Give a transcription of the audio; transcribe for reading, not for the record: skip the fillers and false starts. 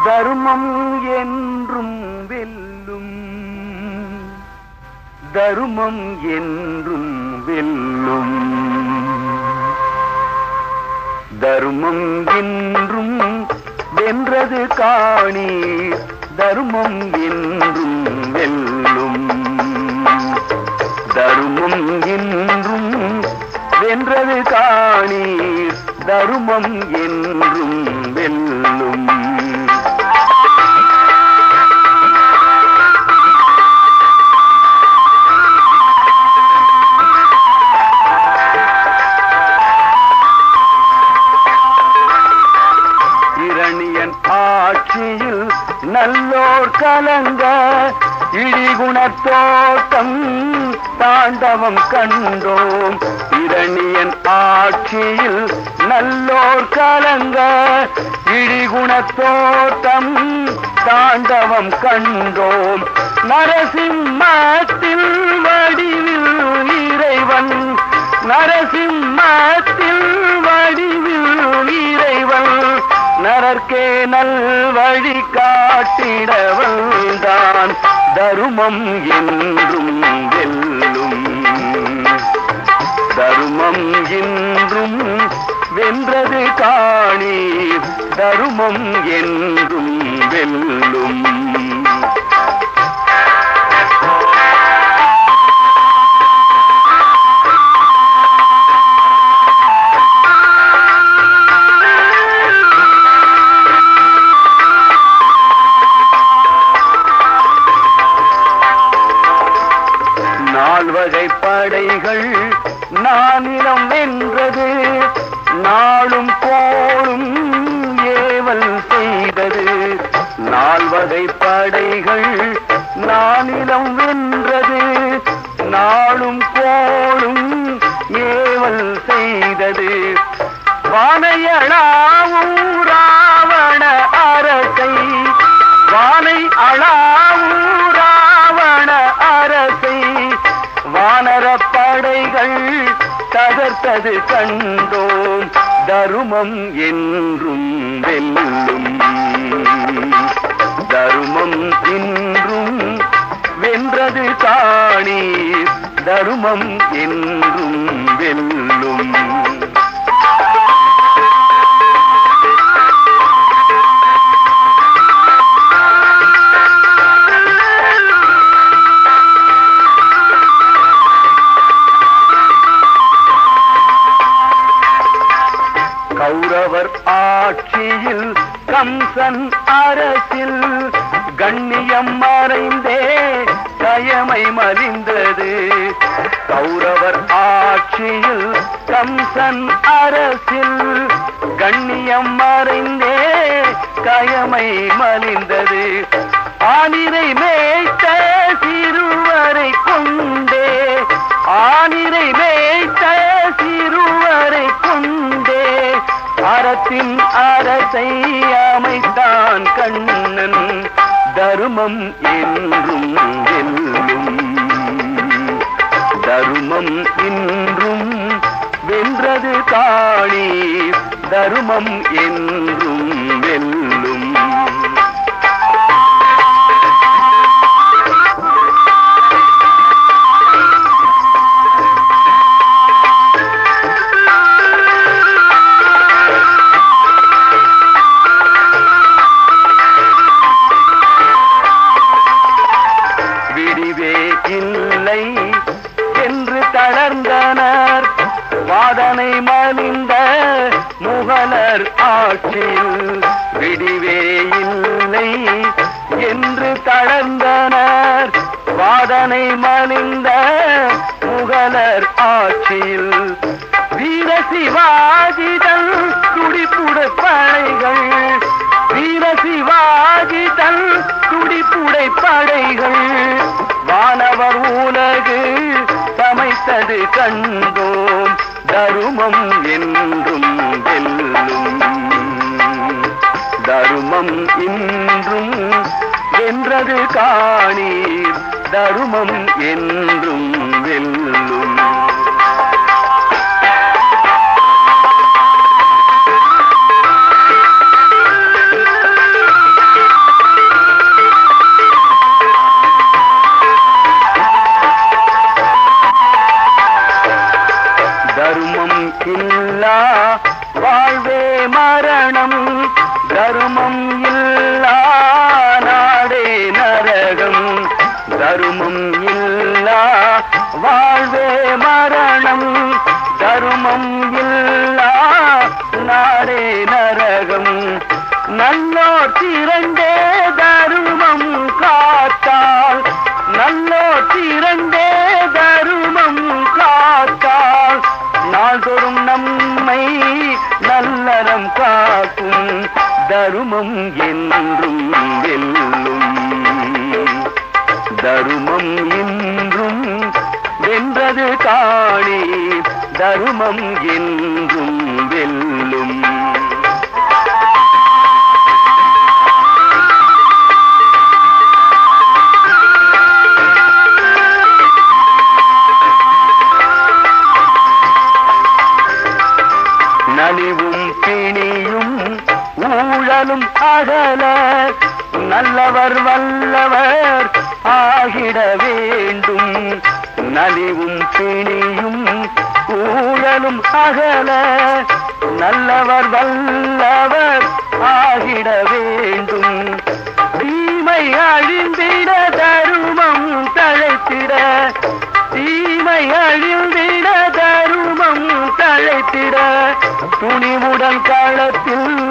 தர்மம் என்றும் வெல்லும், தர்மம் என்றும் வெல்லும், தர்மம் என்றும் வென்றது காணீர், தர்மம் என்றும் வெல்லும், தர்மம் என்றும் வென்றது காணீர், தர்மம் என்றும் வெல்லும். இரணியன் ஆட்சியில் நல்லோர் கலங்க இடிகுணத்தோட்டம் தாண்டவம் கண்டோம். இரணியன் ஆட்சியில் நல்லோர் கலங்க இடிகுணத்தோட்டம் தாண்டவம் கண்டோம். நரசிம்மத்தில் வடிவில் இறைவன், நரசிம்மத்தில் வடிவில் இறைவன் நரர்க்கே நல் வழி காட்டிடவன்தான். தருமம் என்றும் வெல்லும், தருமம் என்றும் வென்றது காணீர், தருமம் என்றும் வெல்லும். நால்வகை படைகள் நானிலம் வென்றது, நாளும் கோளும் ஏவல் செய்தது. நால்வகை படைகள் நானிலம் வென்றது, நாளும் கோளும் ஏவல் செய்தது. வானையளாவும் ராவண அரசை, வானை அளாவும் ராவண அரசை வானரப்படைகள் தகர்த்தது கண்டோம். தருமம் என்றும் வெல்லும், தருமம் என்றும் வென்றது காணீர், தருமம் என்றும் வெல்லும். கௌரவர் ஆட்சியில் கம்சன் அரசில் கண்ணியம் மறைந்தே கயமை மலிந்தது. கௌரவர் ஆட்சியில் கம்சன் அரசில் கண்ணியம் மறைந்தே கயமை மலிந்தது. ஆனிரை மேய்த்த சிறுவரை கொண்டே, ஆனிரை மேய்த்த சிறுவரை கொண்டே அறத்தின் அரசை அமைத்தான் கண்ணன். தருமம் என்றும் வெல்லும், தருமம் என்றும் வென்றது காணீர், தருமம் என்றும் வெல்லும். இல்லை என்று தளர்ந்தனர் வாதனை மலிந்த முகலர் ஆட்சியில். விடிவே இல்லை என்று தளர்ந்தனர் வாதனை மலிந்த முகலர் ஆட்சியில். வீர சிவாஜிதன் துடிப்புடை படைகள், வீர சிவாஜிதன் துடிப்புடை படைகள் வானவர் உலகு சமைத்தது கண்டோம். தருமம் என்றும் வெல்லும், தருமம் இன்றும் வென்றது காணீர், தருமம் என்றும் வெல்லும். வாழ்வே மரணம், தருமம் இல்லா நாடே நரகம். நல்லோர் திரண்டே தருமம் காத்தால், நல்லோர் திரண்டே தருமம் காத்தால், நாள்தோறும் நம்மை நல்லறம் காக்கும். தருமம் என்றும் வெல்லும், தருமம் இன்றும் வென்றது காணி, தருமம் என்றும் வெல்லும். நலிவும் பிணியும் ஊழலும் அகல, நல்லவர் வல்லவர் ஆகிட வேண்டும். நலிவும் பிணியும் ஊழலும் அகல, நல்லவர் வல்லவர் ஆகிட வேண்டும். தீமை அழிந்திட தருமம் தழைத்திட, தீமை அழிந்திட தருமம் தழைத்திட, துணிவுடன் களத்தில்